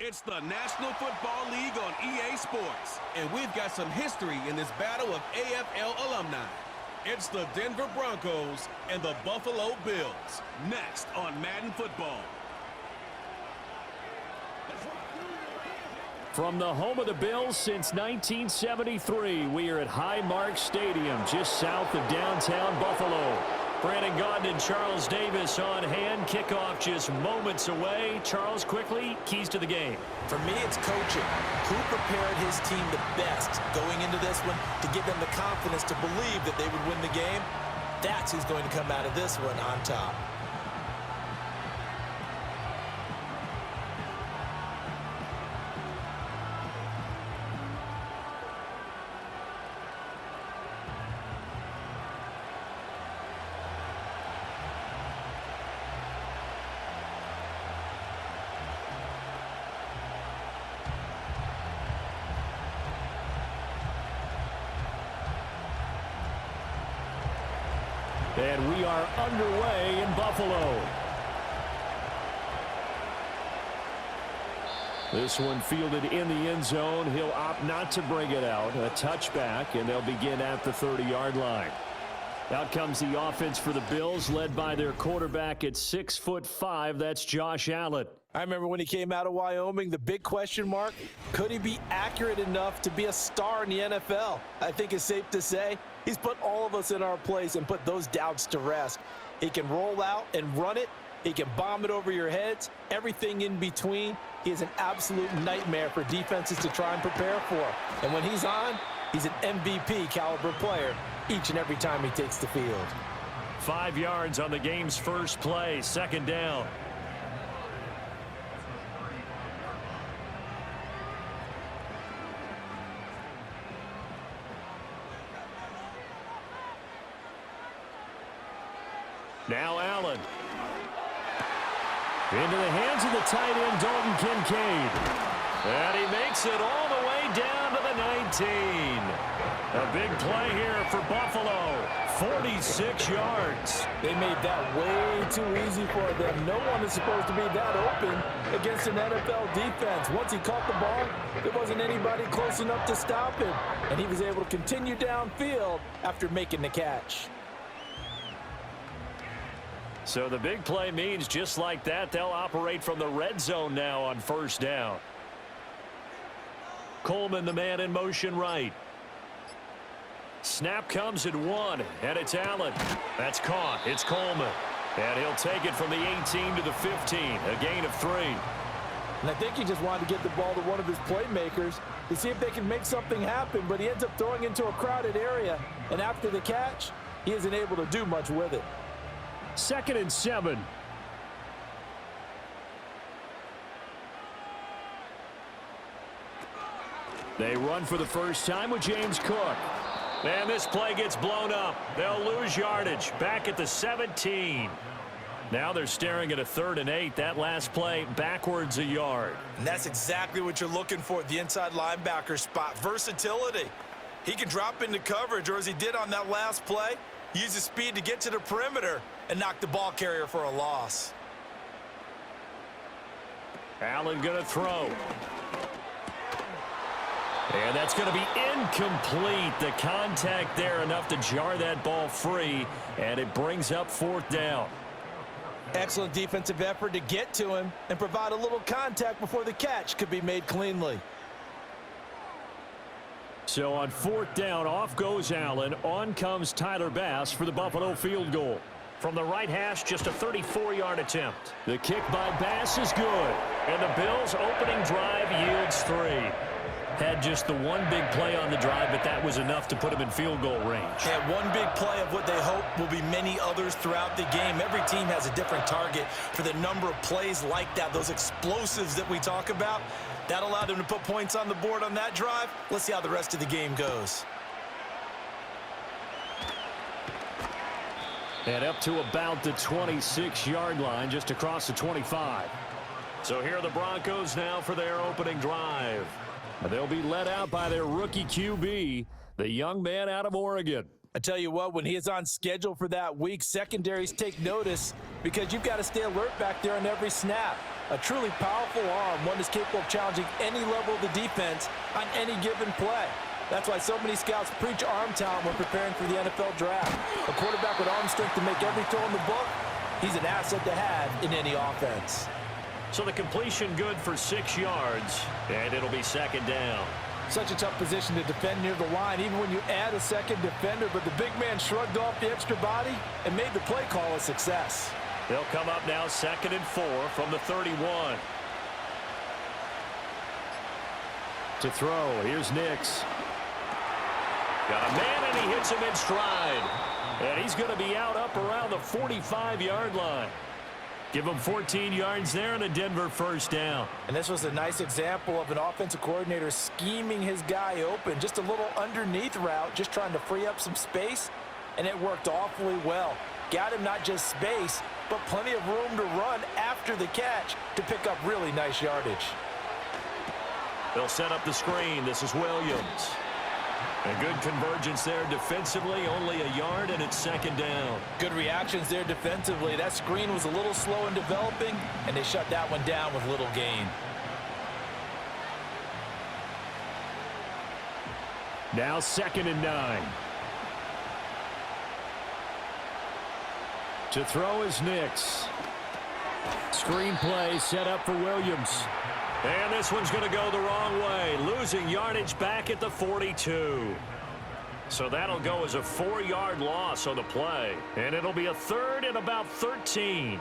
It's the National Football League on EA Sports, and we've got some history in this battle of AFL alumni. It's the Denver Broncos and the Buffalo Bills, next on Madden Football. From the home of the Bills since 1973, we are at Highmark Stadium, just south of downtown Buffalo. Brandon Gaudin and Charles Davis on hand. Kickoff just moments away. Charles, quickly, keys to the game. For me, it's coaching. Who prepared his team the best going into this one to give them the confidence to believe that they would win the game? That's who's going to come out of this one on top. And we are underway in Buffalo. This one fielded in the end zone. He'll opt not to bring it out. A touchback, and they'll begin at the 30-yard line. Out comes the offense for the Bills, led by their quarterback at 6'5". That's Josh Allen. I remember when he came out of Wyoming, the big question mark, could he be accurate enough to be a star in the NFL? I think it's safe to say he's put all of us in our place and put those doubts to rest. He can roll out and run it. He can bomb it over your heads. Everything in between. He is an absolute nightmare for defenses to try and prepare for. And when he's on, he's an MVP caliber player each and every time he takes the field. 5 yards on the game's first play, second down. Now Allen. Into the hands of the tight end, Dalton Kincaid. And he makes it all the way down to the 19. A big play here for Buffalo. 46 yards. They made that way too easy for them. No one is supposed to be that open against an NFL defense. Once he caught the ball, there wasn't anybody close enough to stop him. And he was able to continue downfield after making the catch. So the big play means just like that, they'll operate from the red zone now on first down. Coleman, the man in motion right. Snap comes at 1, and it's Allen. That's caught. It's Coleman. And he'll take it from the 18 to the 15, a gain of 3. And I think he just wanted to get the ball to one of his playmakers to see if they can make something happen, but he ends up throwing into a crowded area. And after the catch, he isn't able to do much with it. 2nd and 7. They run for the first time with James Cook. And this play gets blown up. They'll lose yardage. Back at the 17. Now they're staring at a 3rd and 8. That last play backwards a yard. And that's exactly what you're looking for at the inside linebacker spot. Versatility. He can drop into coverage, or as he did on that last play, use his speed to get to the perimeter and knock the ball carrier for a loss. Allen going to throw. And that's going to be incomplete. The contact there enough to jar that ball free, and it brings up 4th down. Excellent defensive effort to get to him and provide a little contact before the catch could be made cleanly. So on 4th down, off goes Allen. On comes Tyler Bass for the Buffalo field goal. From the right hash, just a 34-yard attempt. The kick by Bass is good. And the Bills' opening drive yields 3. Had just the one big play on the drive, but that was enough to put him in field goal range. Yeah, one big play of what they hope will be many others throughout the game. Every team has a different target for the number of plays like that, those explosives that we talk about. That allowed them to put points on the board on that drive. Let's see how the rest of the game goes. And up to about the 26-yard line, just across the 25. So here are the Broncos now for their opening drive. They'll be led out by their rookie QB, the young man out of Oregon. I tell you what, when he is on schedule for that week, secondaries take notice because you've got to stay alert back there on every snap. A truly powerful arm, one that's capable of challenging any level of the defense on any given play. That's why so many scouts preach arm talent when preparing for the NFL draft. A quarterback with arm strength to make every throw in the book, he's an asset to have in any offense. So the completion good for 6 yards, and it'll be second down. Such a tough position to defend near the line, even when you add a second defender, but the big man shrugged off the extra body and made the play call a success. They'll come up now 2nd and 4 from the 31. To throw, here's Nix. Got a man, and he hits him in stride. And he's going to be out up around the 45-yard line. Give him 14 yards there and a Denver first down. And this was a nice example of an offensive coordinator scheming his guy open. Just a little underneath route, just trying to free up some space, and it worked awfully well. Got him not just space, but plenty of room to run after the catch to pick up really nice yardage. They'll set up the screen. This is Williams. A good convergence there defensively, only a yard, and it's second down. Good reactions there defensively. That screen was a little slow in developing, and they shut that one down with little gain. Now 2nd and 9. To throw is Nix. Screen play set up for Williams. And this one's going to go the wrong way, losing yardage back at the 42. So that'll go as a 4-yard loss on the play. And it'll be a 3rd and about 13.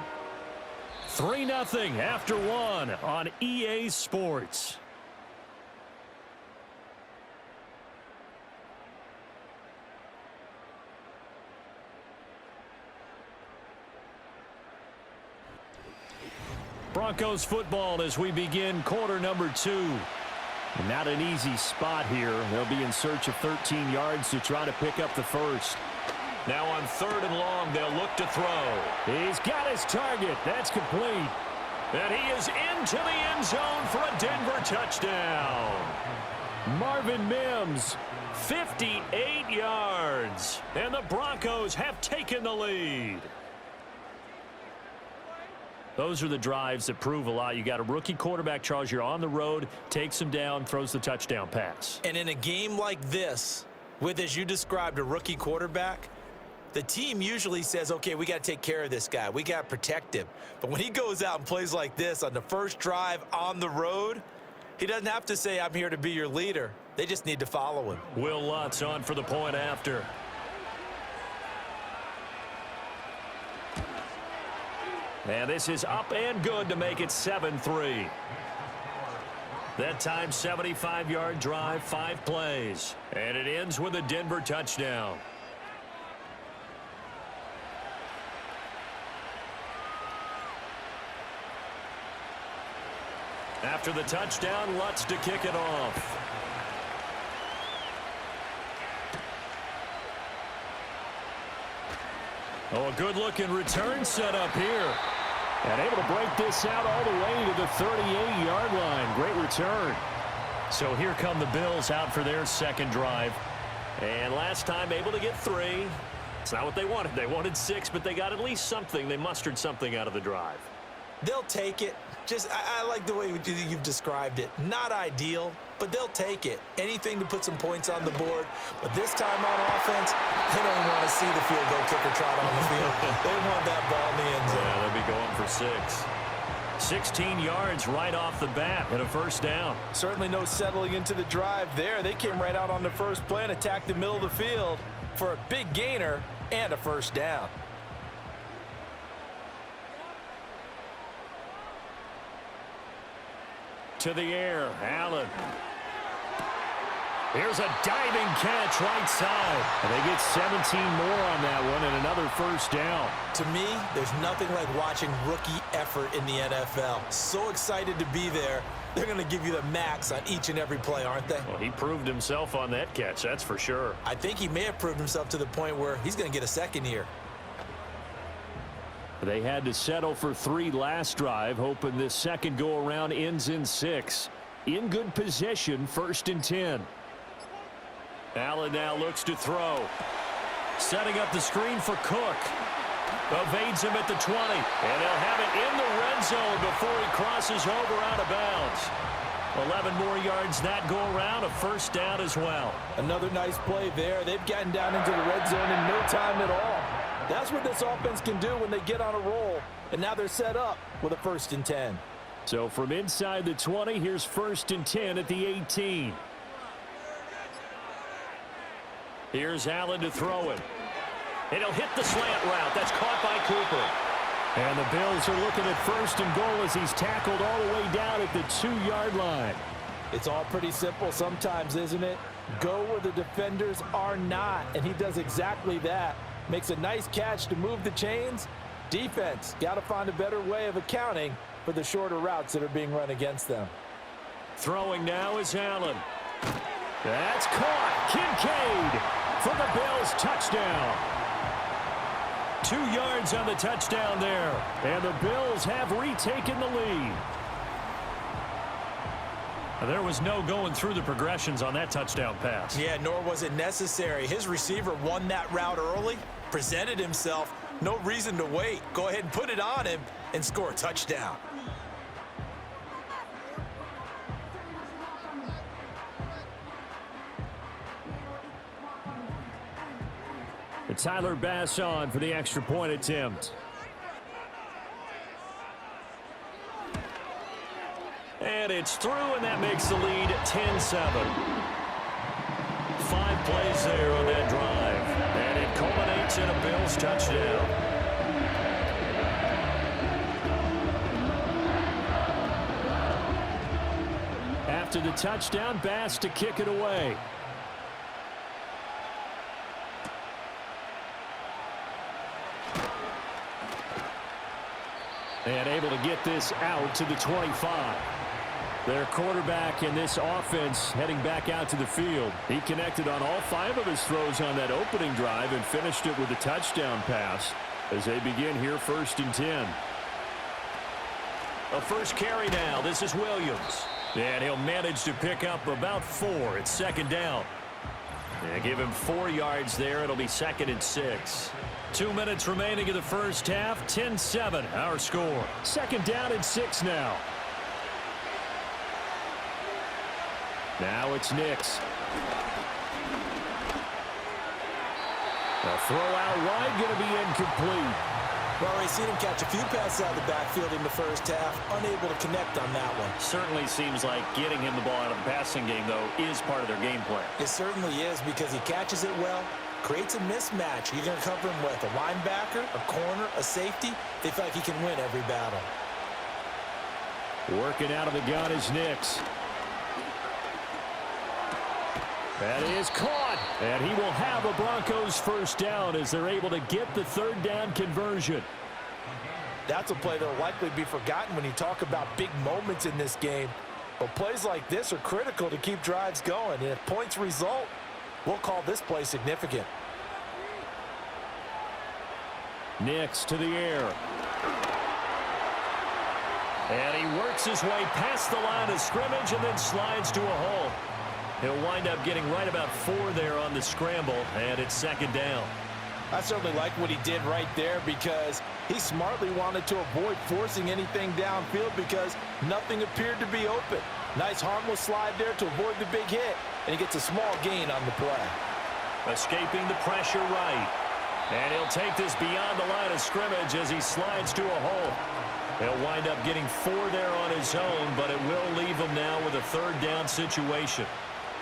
3-0 after 1 on EA Sports. Broncos football as we begin quarter number 2. And not an easy spot here. They'll be in search of 13 yards to try to pick up the first. Now on 3rd and long, they'll look to throw. He's got his target. That's complete. And he is into the end zone for a Denver touchdown. Marvin Mims, 58 yards. And the Broncos have taken the lead. Those are the drives that prove a lot. You got a rookie quarterback, Charles. You're on the road, takes him down, throws the touchdown pass. And in a game like this, with, as you described, a rookie quarterback, the team usually says, okay, we got to take care of this guy. We got to protect him. But when he goes out and plays like this on the first drive on the road, he doesn't have to say, I'm here to be your leader. They just need to follow him. Will Lutz on for the point after. And this is up and good to make it 7-3. That time, 75-yard drive, 5 plays. And it ends with a Denver touchdown. After the touchdown, Lutz to kick it off. Oh, a good-looking return set up here. And able to break this out all the way to the 38-yard line. Great return. So here come the Bills out for their second drive. And last time able to get 3. It's not what they wanted. They wanted 6, but they got at least something. They mustered something out of the drive. They'll take it. Just, I like the way you've described it. Not ideal, but they'll take it. Anything to put some points on the board. But this time on offense, they don't want to see the field goal kicker trot on the field. They want that ball in the end zone. Yeah, they'll be going for 6. 16 yards right off the bat and a first down. Certainly no settling into the drive there. They came right out on the first play and attacked the middle of the field for a big gainer and a first down. To the air, Allen. Here's a diving catch right side. And they get 17 more on that one and another first down. To me, there's nothing like watching rookie effort in the NFL. So excited to be there. They're going to give you the max on each and every play, aren't they? Well, he proved himself on that catch, that's for sure. I think he may have proved himself to the point where he's going to get a second here. They had to settle for 3 last drive, hoping this second go-around ends in 6. In good position, 1st and 10. Allen now looks to throw. Setting up the screen for Cook. Evades him at the 20. And they'll have it in the red zone before he crosses over out of bounds. 11 more yards that go around, a first down as well. Another nice play there. They've gotten down into the red zone in no time at all. That's what this offense can do when they get on a roll. And now they're set up with a 1st and 10. So from inside the 20, here's 1st and 10 at the 18. Here's Allen to throw it. And he'll hit the slant route. That's caught by Cooper. And the Bills are looking at 1st and goal as he's tackled all the way down at the 2-yard line. It's all pretty simple sometimes, isn't it? Go where the defenders are not, and he does exactly that. Makes a nice catch to move the chains. Defense got to find a better way of accounting for the shorter routes that are being run against them. Throwing now is Allen. That's caught. Kincaid for the Bills touchdown. 2 yards on the touchdown there. And the Bills have retaken the lead. There was no going through the progressions on that touchdown pass. Yeah, nor was it necessary. His receiver won that route early, presented himself. No reason to wait. Go ahead and put it on him and score a touchdown. Tyler Bass on for the extra point attempt. And it's through, and that makes the lead 10-7. 5 plays there on that drive. And it culminates in a Bills touchdown. After the touchdown, Bass to kick it away. And able to get this out to the 25. Their quarterback in this offense heading back out to the field. He connected on all 5 of his throws on that opening drive and finished it with a touchdown pass as they begin here 1st and 10. A first carry now. This is Williams. And he'll manage to pick up about 4. It's 2nd down. And give him 4 yards there. It'll be 2nd and 6. 2 minutes remaining in the first half. 10-7 our score. 2nd down and 6 now. Now it's Nix. A throw out wide going to be incomplete. Well, we've seen him catch a few passes out of the backfield in the first half. Unable to connect on that one. Certainly seems like getting him the ball out of the passing game, though, is part of their game plan. It certainly is because he catches it well. Creates a mismatch. You're going to cover him with a linebacker, a corner, a safety. They feel like he can win every battle. Working out of the gun is Nix. That is caught. And he will have a Broncos first down as they're able to get the 3rd down conversion. That's a play that will likely be forgotten when you talk about big moments in this game. But plays like this are critical to keep drives going. And if points result, we'll call this play significant. Nix to the air. And he works his way past the line of scrimmage and then slides to a hole. He'll wind up getting right about 4 there on the scramble, and it's 2nd down. I certainly like what he did right there because he smartly wanted to avoid forcing anything downfield because nothing appeared to be open. Nice harmless slide there to avoid the big hit, and he gets a small gain on the play. Escaping the pressure right. And he'll take this beyond the line of scrimmage as he slides to a hole. He'll wind up getting 4 there on his own, but it will leave him now with a 3rd down situation.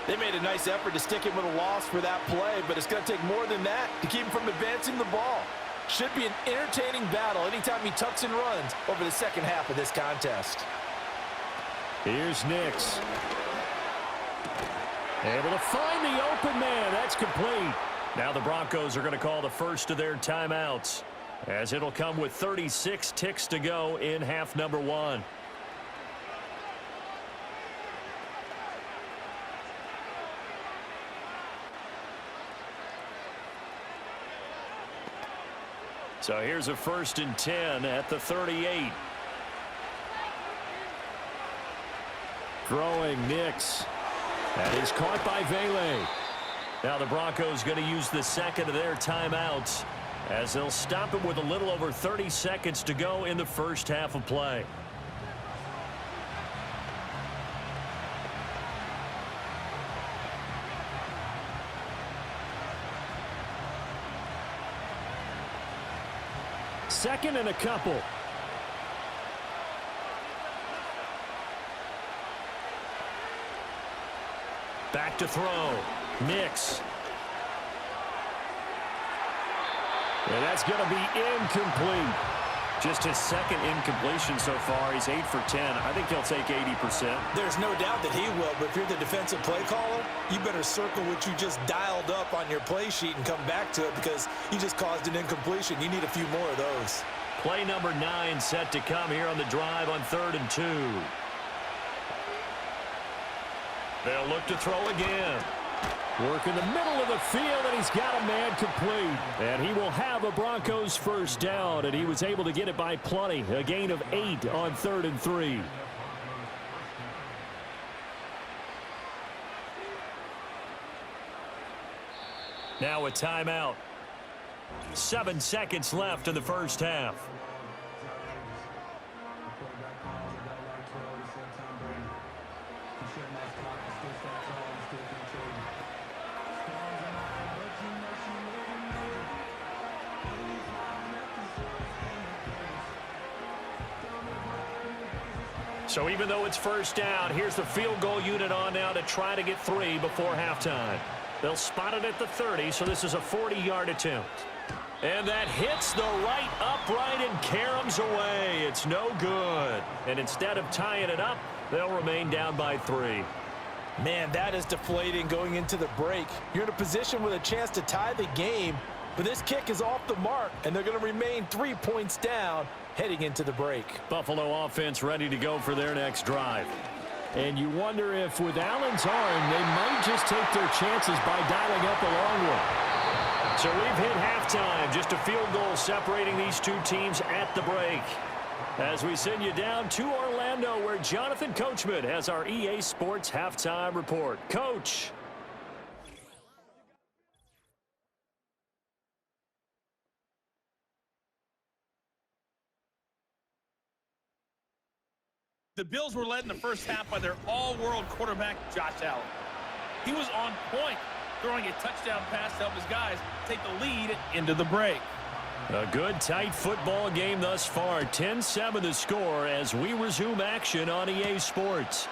They made a nice effort to stick him with a loss for that play, but it's going to take more than that to keep him from advancing the ball. Should be an entertaining battle anytime he tucks and runs over the second half of this contest. Here's Nix. Able to find the open man. That's complete. Now the Broncos are going to call the first of their timeouts, as it'll come with 36 ticks to go in half number 1. So here's a 1st and 10 at the 38. Throwing Nix. That is caught by Vele. Now the Broncos going to use the 2nd of their timeouts as they'll stop him with a little over 30 seconds to go in the first half of play. Second and a couple. Back to throw. Nix. And that's going to be incomplete. Just his second incompletion so far. He's 8 for 10. I think he'll take 80%. There's no doubt that he will, but if you're the defensive play caller, you better circle what you just dialed up on your play sheet and come back to it because you just caused an incompletion. You need a few more of those. Play number 9 set to come here on the drive on 3rd and 2. They'll look to throw again. Work in the middle of the field, and he's got a man complete. And he will have a Broncos first down, and he was able to get it by plenty. A gain of 8 on 3rd and 3. Now a timeout. 7 seconds left in the first half. So even though it's first down, here's the field goal unit on now to try to get 3 before halftime. They'll spot it at the 30, so this is a 40-yard attempt. And that hits the right upright and caroms away. It's no good. And instead of tying it up, they'll remain down by 3. Man, that is deflating going into the break. You're in a position with a chance to tie the game, but this kick is off the mark, and they're going to remain 3 points down heading into the break. Buffalo offense ready to go for their next drive. And you wonder if with Allen's arm, they might just take their chances by dialing up a long one. So we've hit halftime. Just a field goal separating these two teams at the break. As we send you down to Orlando, where Jonathan Coachman has our EA Sports halftime report. Coach. The Bills were led in the first half by their all-world quarterback, Josh Allen. He was on point, throwing a touchdown pass to help his guys take the lead into the break. A good, tight football game thus far. 10-7 the score as we resume action on EA Sports.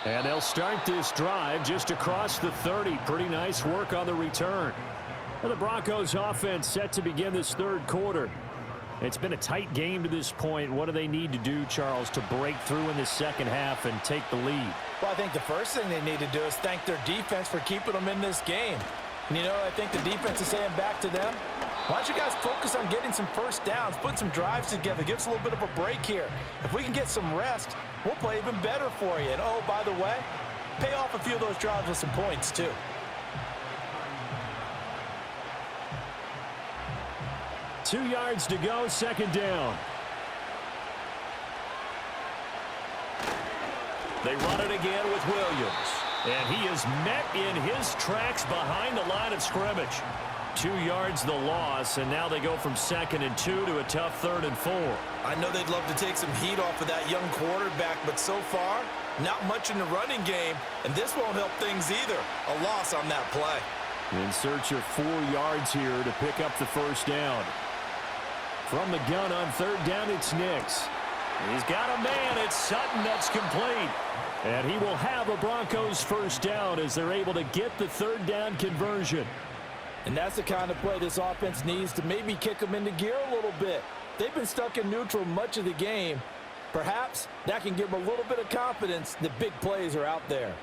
And they'll start this drive just across the 30. Pretty nice work on the return. And the Broncos offense set to begin this third quarter. It's been a tight game to this point. What do they need to do, Charles, to break through in the second half and take the lead? Well, I think the first thing they need to do is thank their defense for keeping them in this game. And, you know, I think the defense is saying back to them, why don't you guys focus on getting some first downs, put some drives together, give us a little bit of a break here. If we can get some rest, we'll play even better for you. And, oh, by the way, pay off a few of those drives with some points, too. Two yards to go, second down. They run it again with Williams. And he is met in his tracks behind the line of scrimmage. 2 yards the loss, and now they go from 2nd and 2 to a tough 3rd and 4. I know they'd love to take some heat off of that young quarterback, but so far, not much in the running game, and this won't help things either. A loss on that play. In search of 4 yards here to pick up the first down. From the gun on 3rd down, it's Nix. He's got a man. It's Sutton that's complete. And he will have a Broncos first down as they're able to get the 3rd down conversion. And that's the kind of play this offense needs to maybe kick them into gear a little bit. They've been stuck in neutral much of the game. Perhaps that can give them a little bit of confidence that big plays are out there.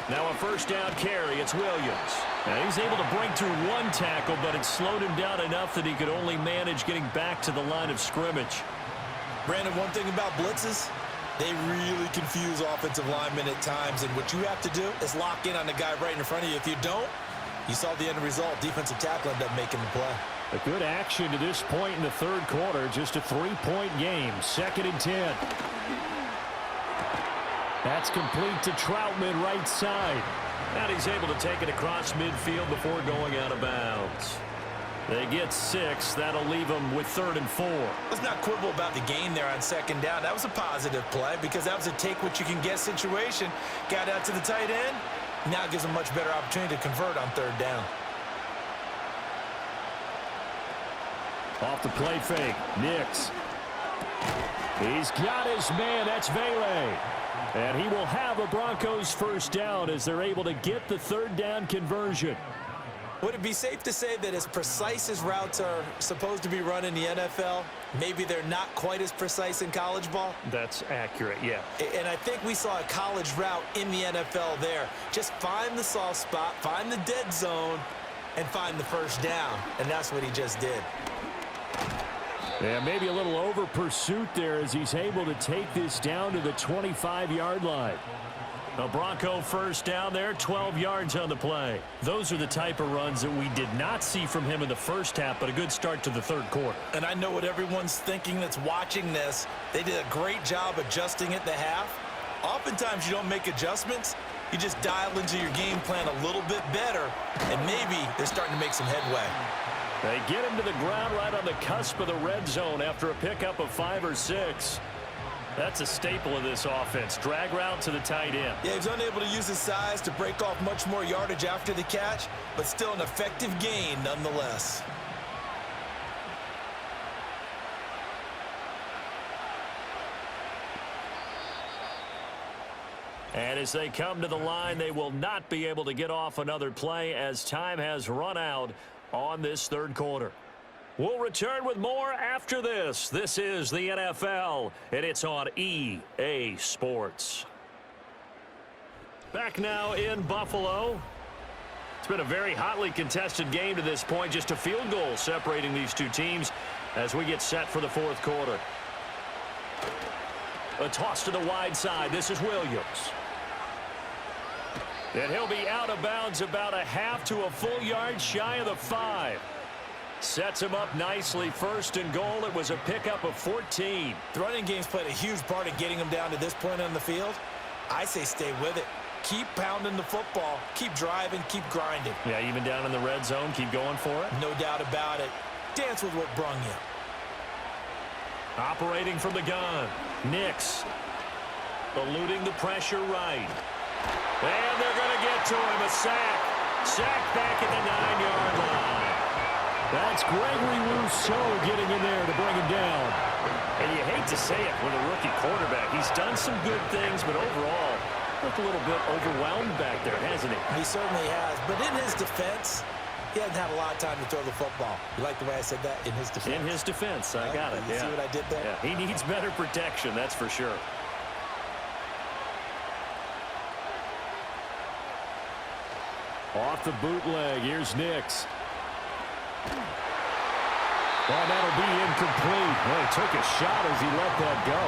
Now a first down carry. It's Williams. And he's able to break through 1 tackle, but it slowed him down enough that he could only manage getting back to the line of scrimmage. Brandon, one thing about blitzes, They really confuse offensive linemen at times, and what you have to do is lock in on the guy right in front of you. If you don't, you saw the end result. Defensive tackle ended up making the play. A good action to this point in the third quarter. Just a 3-point game. 2nd and 10. That's complete to Troutman, right side. And he's able to take it across midfield before going out of bounds. They get 6. That'll leave them with 3rd and 4. Let's not quibble about the gain there on 2nd down. That was a positive play because that was a take-what-you-can-get situation. Got out to the tight end. Now it gives them a much better opportunity to convert on 3rd down. Off the play fake, Nix. He's got his man, that's Vele. And he will have a Broncos 1st down as they're able to get the 3rd down conversion. Would it be safe to say that as precise as routes are supposed to be run in the NFL, maybe they're not quite as precise in college ball? That's accurate, yeah. And I think we saw a college route in the NFL there. Just find the soft spot, find the dead zone, and find the 1st down. And that's what he just did. Yeah, maybe a little over pursuit there as he's able to take this down to the 25-yard line. A Bronco 1st down there, 12 yards on the play. Those are the type of runs that we did not see from him in the 1st half, but a good start to the 3rd quarter. And I know what everyone's thinking that's watching this. They did a great job adjusting at the half. Oftentimes you don't make adjustments. You just dial into your game plan a little bit better, and maybe they're starting to make some headway. They get him to the ground right on the cusp of the red zone after a pickup of 5 or 6. That's a staple of this offense. Drag route to the tight end. Yeah, he's unable to use his size to break off much more yardage after the catch, but still an effective gain nonetheless. And as they come to the line, they will not be able to get off another play as time has run out on this 3rd quarter. We'll return with more after this. This is the NFL, and it's on EA Sports. Back now in Buffalo. It's been a very hotly contested game to this point. Just a field goal separating these two teams as we get set for the 4th quarter. A toss to the wide side. This is Williams. And he'll be out of bounds about a half to a full yard shy of the 5. Sets him up nicely. 1st and goal. It was a pickup of 14. The running game's played a huge part in getting him down to this point on the field. I say stay with it. Keep pounding the football. Keep driving. Keep grinding. Yeah, even down in the red zone, keep going for it. No doubt about it. Dance with what brung you. Operating from the gun. Nix. Eluding the pressure right. And they're going to get to him. A sack. Sack back at the 9-yard line. That's Gregory Rousseau getting in there to bring him down. And you hate to say it with a rookie quarterback. He's done some good things, but overall, looked a little bit overwhelmed back there, hasn't he? He certainly has. But in his defense, he hasn't had a lot of time to throw the football. You like the way I said that? In his defense. In his defense. I got it. You see what I did there? Yeah, he needs better protection, that's for sure. Off the bootleg, here's Nix. And that'll be incomplete. Well, he took a shot as he let that go.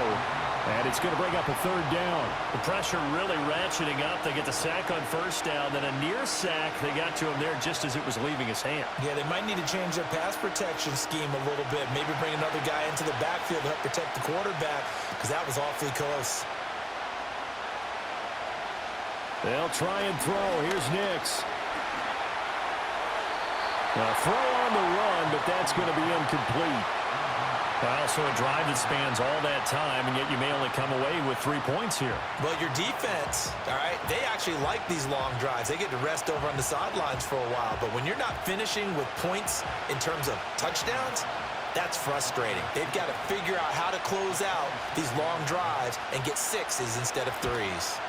And it's going to bring up a 3rd down. The pressure really ratcheting up. They get the sack on 1st down. Then a near sack. They got to him there just as it was leaving his hand. Yeah, they might need to change their pass protection scheme a little bit. Maybe bring another guy into the backfield to help protect the quarterback, because that was awfully close. They'll try and throw. Here's Nix. Now, throw on the run, but that's going to be incomplete. Well, so a drive that spans all that time, and yet you may only come away with 3 points here. Well, your defense, all right, they actually like these long drives. They get to rest over on the sidelines for a while. But when you're not finishing with points in terms of touchdowns, that's frustrating. They've got to figure out how to close out these long drives and get 6s instead of 3s.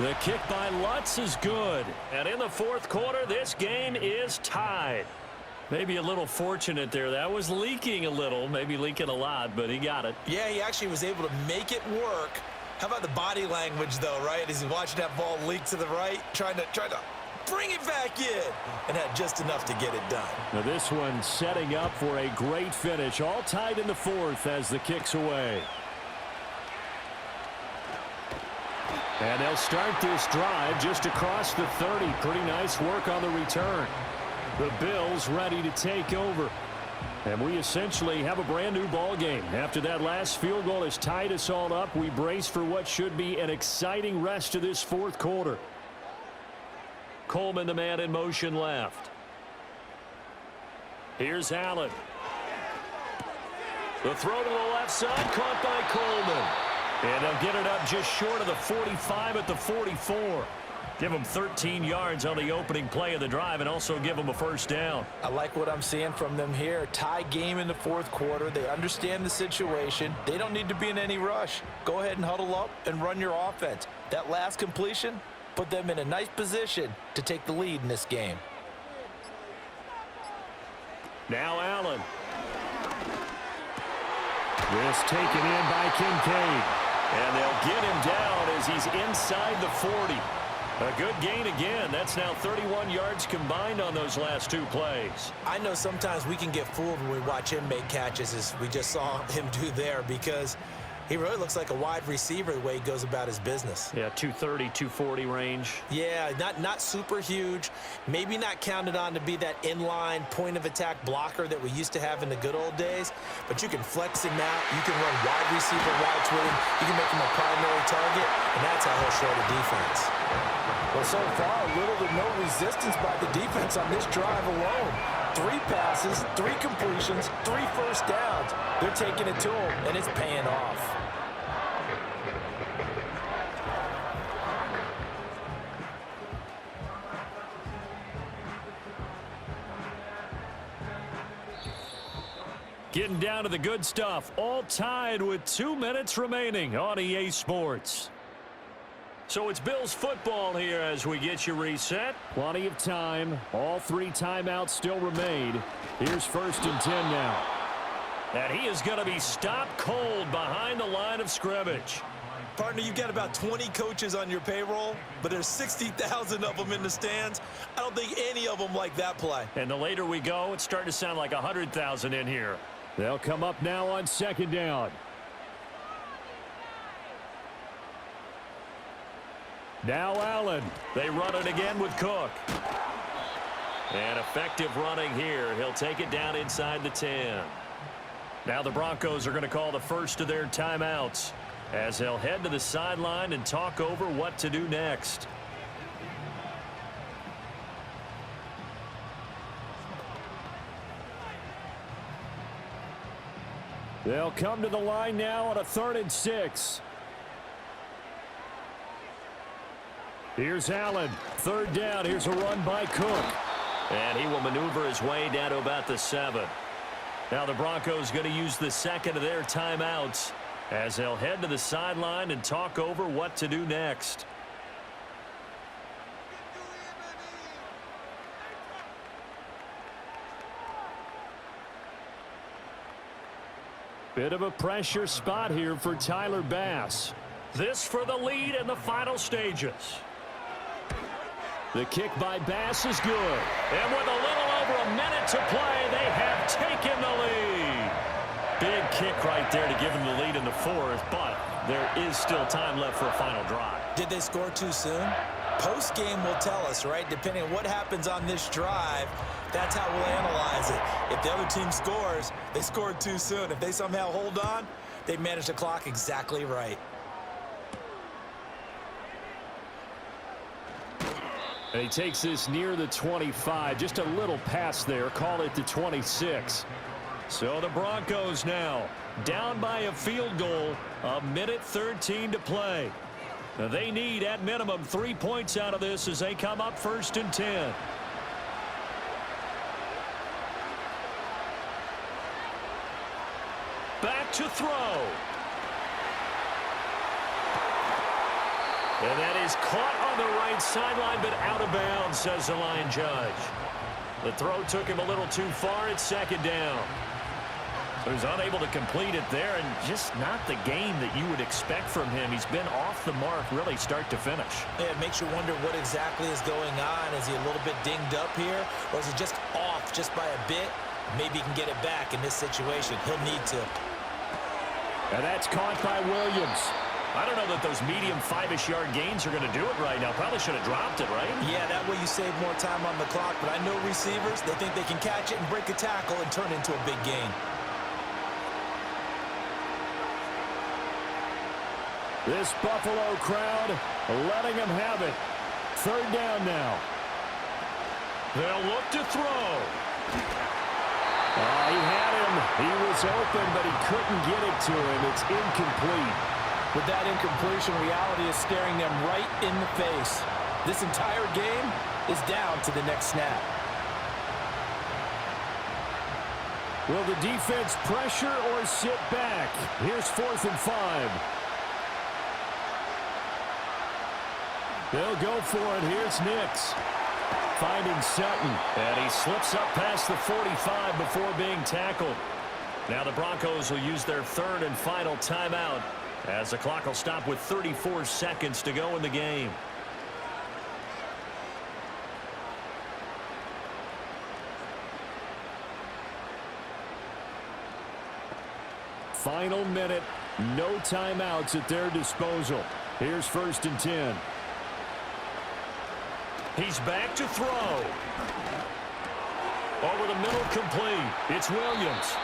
The kick by Lutz is good. And in the 4th quarter, this game is tied. Maybe a little fortunate there. That was leaking a little, maybe leaking a lot, but he got it. Yeah, he actually was able to make it work. How about the body language, though, right? As he's watching that ball leak to the right, trying to bring it back in, and had just enough to get it done. Now this one setting up for a great finish. All tied in the 4th as the kick's away. And they'll start this drive just across the 30. Pretty nice work on the return. The Bills ready to take over. And we essentially have a brand new ball game. After that last field goal has tied us all up, we brace for what should be an exciting rest of this fourth quarter. Coleman, the man in motion left. Here's Allen. The throw to the left side, caught by Coleman. And they'll get it up just short of the 45 at the 44. Give them 13 yards on the opening play of the drive and also give them a first down. I like what I'm seeing from them here. Tie game in the fourth quarter. They understand the situation. They don't need to be in any rush. Go ahead and huddle up and run your offense. That last completion put them in a nice position to take the lead in this game. Now Allen. This taken in by Kincaid. And they'll get him down as he's inside the 40. A good gain again. That's now 31 yards combined on those last two plays. I know sometimes we can get fooled when we watch him make catches, as we just saw him do there, because he really looks like a wide receiver the way he goes about his business. Yeah, 230, 240 range. Yeah, not super huge. Maybe not counted on to be that inline point-of-attack blocker that we used to have in the good old days, but you can flex him out. You can run wide receiver routes with him. You can make him a primary target, and that's how he'll show the defense. Well, so far, little to no resistance by the defense on this drive alone. 3 passes, 3 completions, 3 first downs. They're taking it to him, and it's paying off. Getting down to the good stuff. All tied with 2 minutes remaining on EA Sports. So it's Bills football here as we get you reset. Plenty of time. All 3 timeouts still remain. Here's 1st and 10 now. And he is going to be stopped cold behind the line of scrimmage. Partner, you've got about 20 coaches on your payroll, but there's 60,000 of them in the stands. I don't think any of them like that play. And the later we go, it's starting to sound like 100,000 in here. They'll come up now on 2nd down. Now Allen. They run it again with Cook. And effective running here. He'll take it down inside the 10. Now the Broncos are going to call the first of their timeouts as they'll head to the sideline and talk over what to do next. They'll come to the line now on a 3rd and 6. Here's Allen. 3rd down. Here's a run by Cook. And he will maneuver his way down to about the 7. Now the Broncos going to use the 2nd of their timeouts as they'll head to the sideline and talk over what to do next. Bit of a pressure spot here for Tyler Bass. This for the lead in the final stages. The kick by Bass is good. And with a little over a minute to play, they have taken the lead. Big kick right there to give them the lead in the 4th, but there is still time left for a final drive. Did they score too soon? Post-game will tell us, right? Depending on what happens on this drive, that's how we'll analyze it. If the other team scores, they scored too soon. If they somehow hold on, they managed the clock exactly right. And he takes this near the 25. Just a little pass there. Call it the 26. So the Broncos now down by a field goal. 1:13 to play. Now they need at minimum 3 points out of this as they come up 1st and 10. Back to throw. And that is caught on the right sideline, but out of bounds, says the line judge. The throw took him a little too far. It's 2nd down. So he's unable to complete it there, and just not the game that you would expect from him. He's been off the mark really start to finish. Yeah, it makes you wonder what exactly is going on. Is he a little bit dinged up here, or is he just off just by a bit? Maybe he can get it back in this situation. He'll need to. And that's caught by Williams. I don't know that those medium 5-ish yard gains are going to do it right now. Probably should have dropped it, right? Yeah, that way you save more time on the clock. But I know receivers, they think they can catch it and break a tackle and turn it into a big gain. This Buffalo crowd letting them have it. Third down now. They'll look to throw. He had him. He was open, but he couldn't get it to him. It's incomplete. With that incompletion, reality is staring them right in the face. This entire game is down to the next snap. Will the defense pressure or sit back? Here's 4th and 5. They'll go for it. Here's Nix. Finding Sutton. And he slips up past the 45 before being tackled. Now the Broncos will use their 3rd and final timeout as the clock will stop with 34 seconds to go in the game. Final minute. No timeouts at their disposal. Here's 1st and 10. He's back to throw. Over the middle, complete. It's Williams.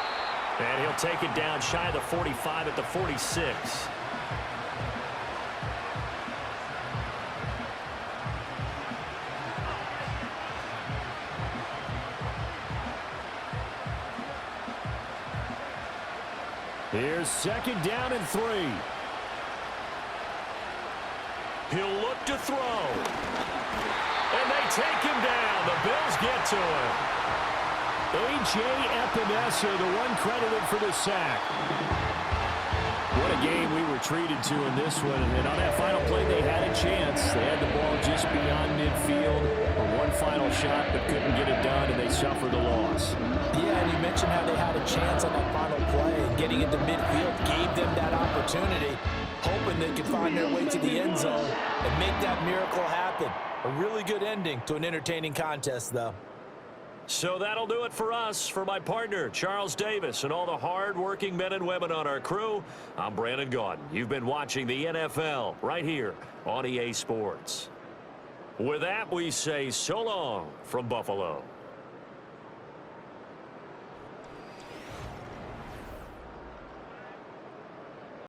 And he'll take it down shy of the 45 at the 46. Here's 2nd down and 3. He'll look to throw. And they take him down. The Bills get to him. A.J. Epinesa, the one credited for the sack. What a game we were treated to in this one. And on that final play, they had a chance. They had the ball just beyond midfield for one final shot, but couldn't get it done, and they suffered the loss. Yeah, and you mentioned how they had a chance on that final play, and getting into midfield gave them that opportunity, hoping they could find their way to the end zone and make that miracle happen. A really good ending to an entertaining contest, though. So that'll do it for us. For my partner, Charles Davis, and all the hard-working men and women on our crew, I'm Brandon Gaudin. You've been watching the NFL right here on EA Sports. With that, we say so long from Buffalo.